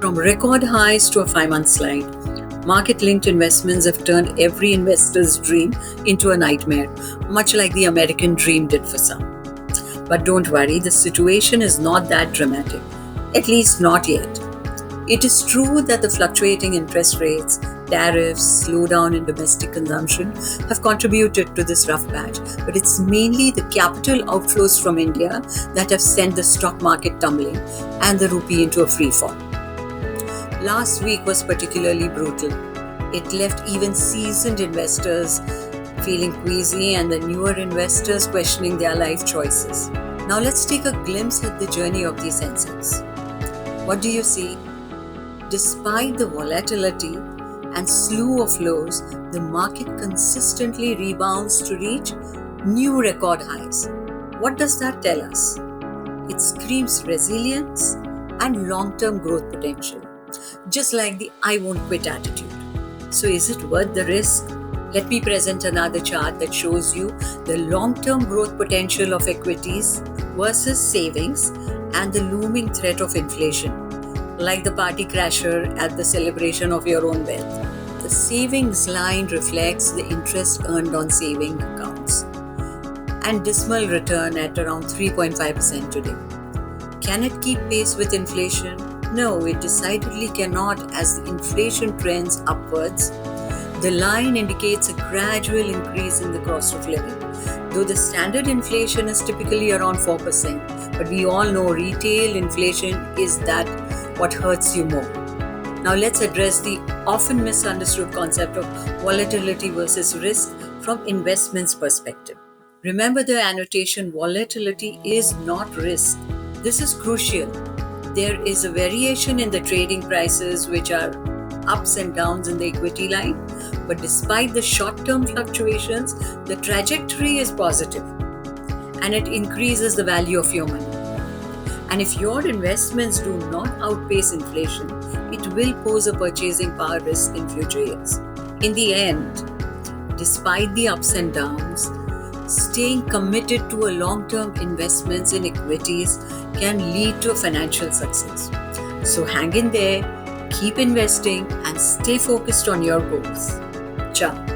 From record highs to a 5-month slide, market linked investments have turned every investor's dream into a nightmare, much like the American dream did for some. But don't worry, the situation is not that dramatic, at least not yet. It is true that the fluctuating interest rates, tariffs, slowdown in domestic consumption have contributed to this rough patch, but it's mainly the capital outflows from India that have sent the stock market tumbling and the rupee into a free fall. Last week was particularly brutal. It left even seasoned investors feeling queasy and the newer investors questioning their life choices. Now let's take a glimpse at the journey of the Sensex. What do you see? Despite the volatility and slew of lows, the market consistently rebounds to reach new record highs. What does that tell us? It screams resilience and long-term growth potential, just like the I won't quit attitude. So is it worth the risk? Let me present another chart that shows you the long-term growth potential of equities versus savings and the looming threat of inflation, like the party crasher at the celebration of your own wealth. The savings line reflects the interest earned on saving accounts and dismal return at around 3.5% today. Can it keep pace with inflation? No, it decidedly cannot as the inflation trends upwards. The line indicates a gradual increase in the cost of living, though the standard inflation is typically around 4%. But we all know retail inflation is that what hurts you more. Now let's address the often misunderstood concept of volatility versus risk from investments perspective. Remember the annotation, volatility is not risk. This is crucial. There is a variation in the trading prices which are ups and downs in the equity line, but despite the short-term fluctuations, the trajectory is positive and it increases the value of your money. And if your investments do not outpace inflation, it will pose a purchasing power risk in future years. In the end, despite the ups and downs, staying committed to a long-term investments in equities can lead to a financial success. So hang in there, keep investing and stay focused on your goals. Ciao.